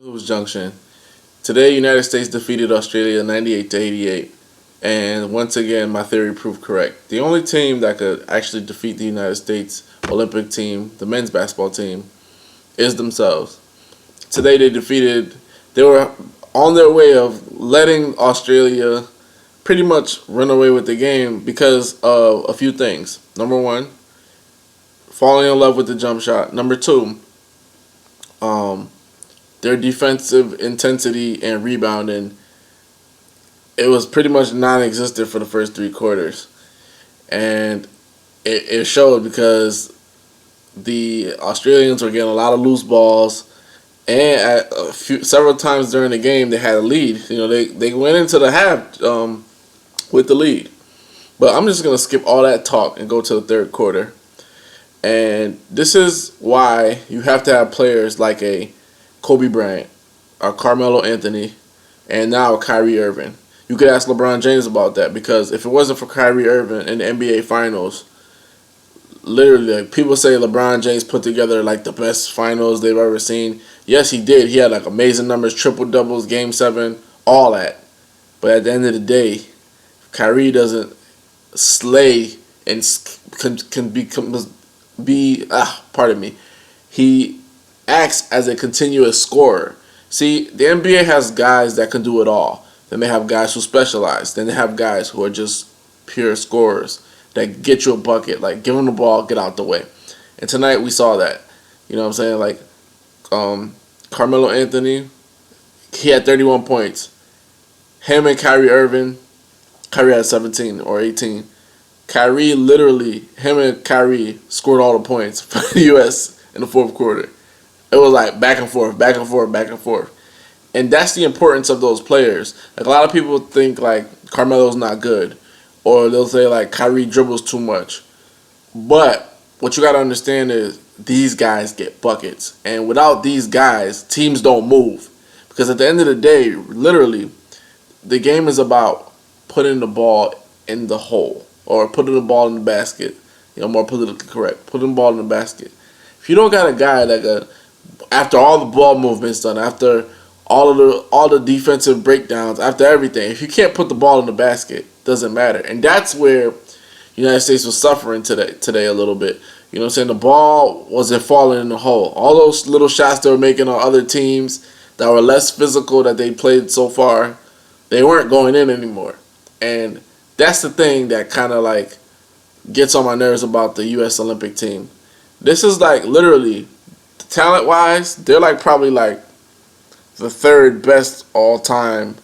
Hoops Junction. Today, United States defeated Australia 98-88, and once again, my theory proved correct. The only team that could actually defeat the United States Olympic team, the men's basketball team, is themselves. Today, they were on their way of letting Australia pretty much run away with the game because of a few things. Number one, falling in love with the jump shot. Number two, their defensive intensity and rebounding, it was pretty much non-existent for the first three quarters. And it showed because the Australians were getting a lot of loose balls, and several times during the game they had a lead. You know, they went into the half with the lead. But I'm just going to skip all that talk and go to the third quarter. And this is why you have to have players like a Kobe Bryant, or Carmelo Anthony, and now Kyrie Irving. You could ask LeBron James about that, because if it wasn't for Kyrie Irving in the NBA Finals, literally, like, people say LeBron James put together like the best finals they've ever seen. Yes, he did. He had like amazing numbers, triple doubles, Game 7, all that. But at the end of the day, Kyrie doesn't slay and pardon me. He acts as a continuous scorer. See, the NBA has guys that can do it all. Then they have guys who specialize. Then they have guys who are just pure scorers that get you a bucket. Like, give them the ball, get out the way. And tonight we saw that. You know what I'm saying? Like, Carmelo Anthony, he had 31 points. Him and Kyrie Irving, Kyrie had 17 or 18. Him and Kyrie scored all the points for the U.S. in the fourth quarter. It was like back and forth, back and forth, back and forth. And that's the importance of those players. Like, a lot of people think like Carmelo's not good, or they'll say like Kyrie dribbles too much. But what you got to understand is these guys get buckets. And without these guys, teams don't move. Because at the end of the day, literally, the game is about putting the ball in the hole, or putting the ball in the basket. You know, more politically correct. Putting the ball in the basket. If you don't got a guy that after all the ball movements done, after all the defensive breakdowns, after everything, if you can't put the ball in the basket, doesn't matter. And that's where the United States was suffering today a little bit. You know what I'm saying? The ball wasn't falling in the hole. All those little shots they were making on other teams that were less physical that they played so far, they weren't going in anymore. And that's the thing that kind of like gets on my nerves about the U.S. Olympic team. This is like literally, talent-wise, they're like probably like the third best all-time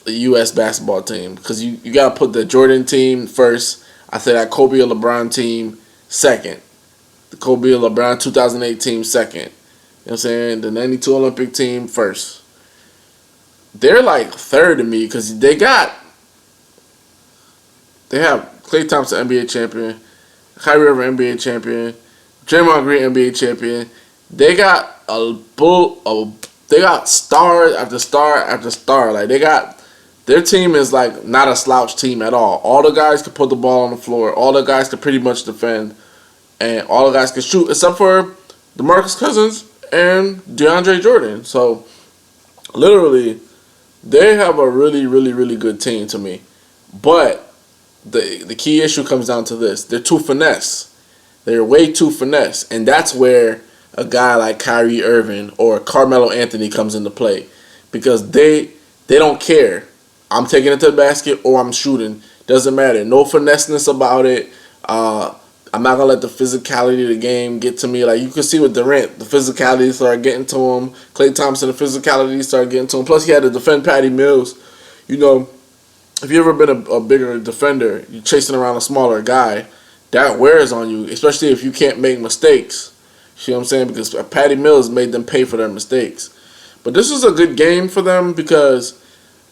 U.S. basketball team. Because you got to put the Jordan team first. I say that Kobe or LeBron team second. The Kobe or LeBron 2008 team second. You know what I'm saying? The 92 Olympic team first. They're like third to me because they have Klay Thompson NBA champion, Kyrie Irving NBA champion, Draymond Green NBA champion. They got they got star after star after star. Like, their team is like not a slouch team at all. All the guys can put the ball on the floor. All the guys can pretty much defend, and all the guys can shoot except for DeMarcus Cousins and DeAndre Jordan. So literally, they have a really, really, really good team to me. But the key issue comes down to this: they're too finesse. They're way too finesse, and that's where a guy like Kyrie Irving or Carmelo Anthony comes into play, because they don't care. I'm taking it to the basket or I'm shooting. Doesn't matter. No finesseness about it. I'm not gonna let the physicality of the game get to me. Like, you can see with Durant, the physicality started getting to him. Klay Thompson, the physicality started getting to him. Plus, he had to defend Patty Mills. You know, if you've ever been a bigger defender, you're chasing around a smaller guy, that wears on you, especially if you can't make mistakes. You know what I'm saying? Because Patty Mills made them pay for their mistakes. But this was a good game for them because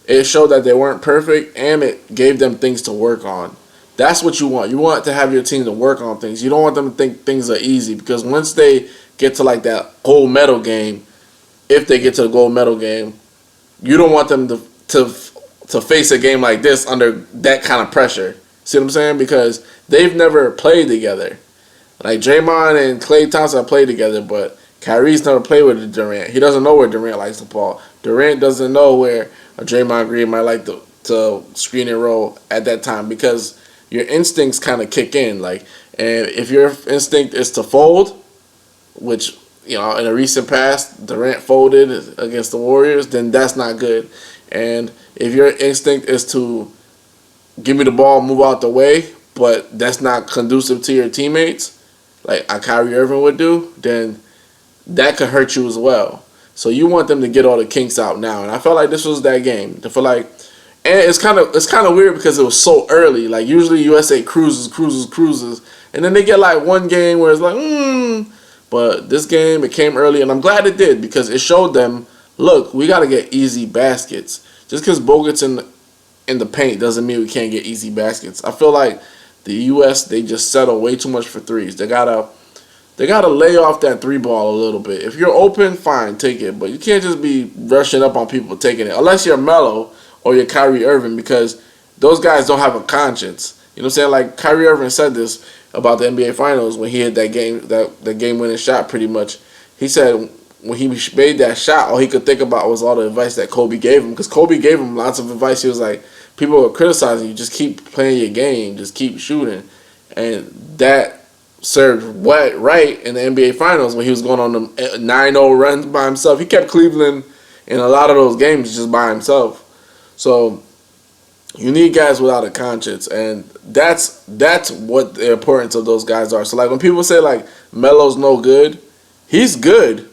it showed that they weren't perfect, and it gave them things to work on. That's what you want. You want to have your team to work on things. You don't want them to think things are easy, because once they get to like that gold medal game, if they get to the gold medal game, you don't want them to face a game like this under that kind of pressure. See what I'm saying? Because they've never played together. Like, Draymond and Klay Thompson have played together, but Kyrie's never played with Durant. He doesn't know where Durant likes the ball. Durant doesn't know where a Draymond Green might like to screen and roll at that time because your instincts kind of kick in. Like, and if your instinct is to fold, which, you know, in a recent past, Durant folded against the Warriors, then that's not good. And if your instinct is to give me the ball, move out the way, but that's not conducive to your teammates, like a Kyrie Irving would do, then that could hurt you as well. So you want them to get all the kinks out now. And I felt like this was that game. I feel like, and it's kind of weird because it was so early. Like usually USA cruises, and then they get like one game where it's like, But this game, it came early, and I'm glad it did because it showed them, look, we got to get easy baskets. Just because Bogut's in the paint doesn't mean we can't get easy baskets. I feel like the U.S., they just settle way too much for threes. They gotta lay off that three ball a little bit. If you're open, fine, take it. But you can't just be rushing up on people taking it. Unless you're Melo or you're Kyrie Irving, because those guys don't have a conscience. You know what I'm saying? Like Kyrie Irving said this about the NBA Finals when he hit that game-winning shot pretty much. He said when he made that shot, all he could think about was all the advice that Kobe gave him. Because Kobe gave him lots of advice. He was like, people were criticizing you. Just keep playing your game. Just keep shooting. And that served right in the NBA Finals when he was going on the 9-0 runs by himself. He kept Cleveland in a lot of those games just by himself. So you need guys without a conscience, and that's what the importance of those guys are. So like when people say like Melo's no good, he's good.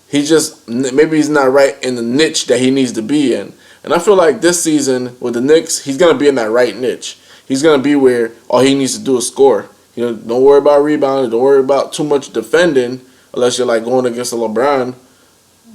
He just maybe he's not right in the niche that he needs to be in. And I feel like this season with the Knicks, he's gonna be in that right niche. He's gonna be where all he needs to do is score. You know, don't worry about rebounding. Don't worry about too much defending unless you're like going against a LeBron.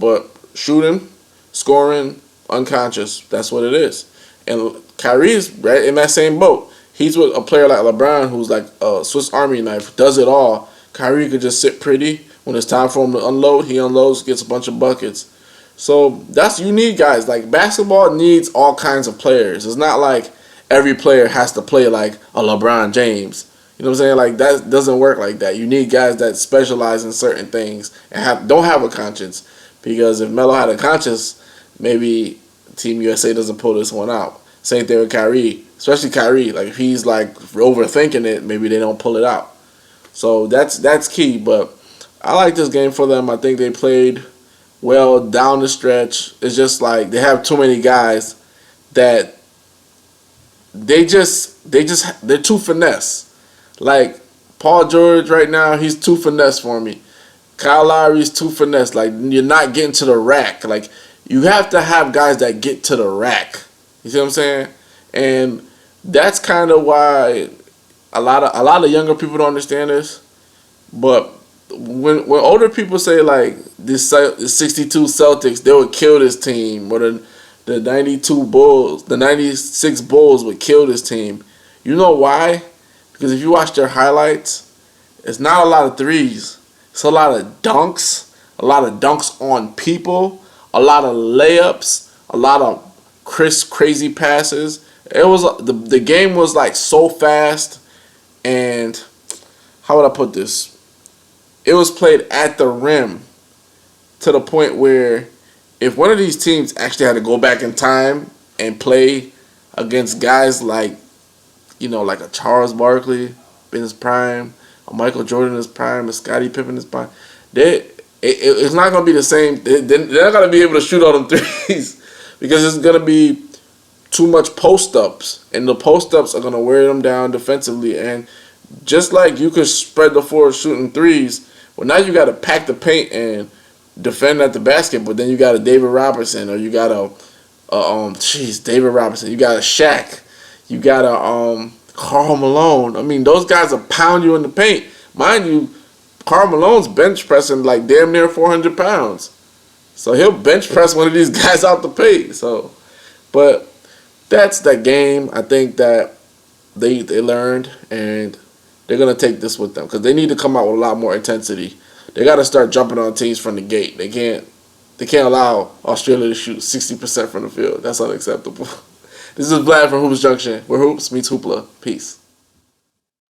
But shooting, scoring, unconscious. That's what it is. And Kyrie's right in that same boat. He's with a player like LeBron who's like a Swiss Army knife, does it all. Kyrie could just sit pretty. When it's time for him to unload, he unloads, gets a bunch of buckets. So you need guys. Like basketball needs all kinds of players. It's not like every player has to play like a LeBron James. You know what I'm saying? Like that doesn't work like that. You need guys that specialize in certain things and don't have a conscience. Because if Melo had a conscience, maybe Team USA doesn't pull this one out. Same thing with Kyrie, especially Kyrie. Like if he's like overthinking it, maybe they don't pull it out. So that's key. But I like this game for them. I think they played well down the stretch. It's just like they have too many guys that they're too finesse. Like Paul George right now, he's too finesse for me. Kyle Lowry's too finesse. Like you're not getting to the rack. Like you have to have guys that get to the rack. You see what I'm saying? And that's kind of why a lot of younger people don't understand this. But when older people say like the 62 Celtics, they would kill this team, or the 92 Bulls, the 96 Bulls would kill this team. You know why? Because if you watch their highlights, it's not a lot of threes. It's a lot of dunks on people, a lot of layups, a lot of crazy passes. It was the game was like so fast, and how would I put this? It was played at the rim to the point where if one of these teams actually had to go back in time and play against guys like, you know, like a Charles Barkley in his prime, a Michael Jordan in his prime, a Scottie Pippen in his prime, it's not going to be the same. They're not going to be able to shoot all them threes because it's going to be too much post-ups, and the post-ups are going to wear them down defensively. And just like you could spread the floor shooting threes, well, now you got to pack the paint and defend at the basket, but then you got a David Robinson, or you got David Robinson, you got a Shaq, you got a Karl Malone. I mean, those guys will pound you in the paint. Mind you, Karl Malone's bench pressing like damn near 400 pounds. So he'll bench press one of these guys out the paint. So, but that's that game. I think that they learned, and they're going to take this with them because they need to come out with a lot more intensity. They got to start jumping on teams from the gate. They can't allow Australia to shoot 60% from the field. That's unacceptable. This is Vlad from Hoops Junction, where hoops meets hoopla. Peace.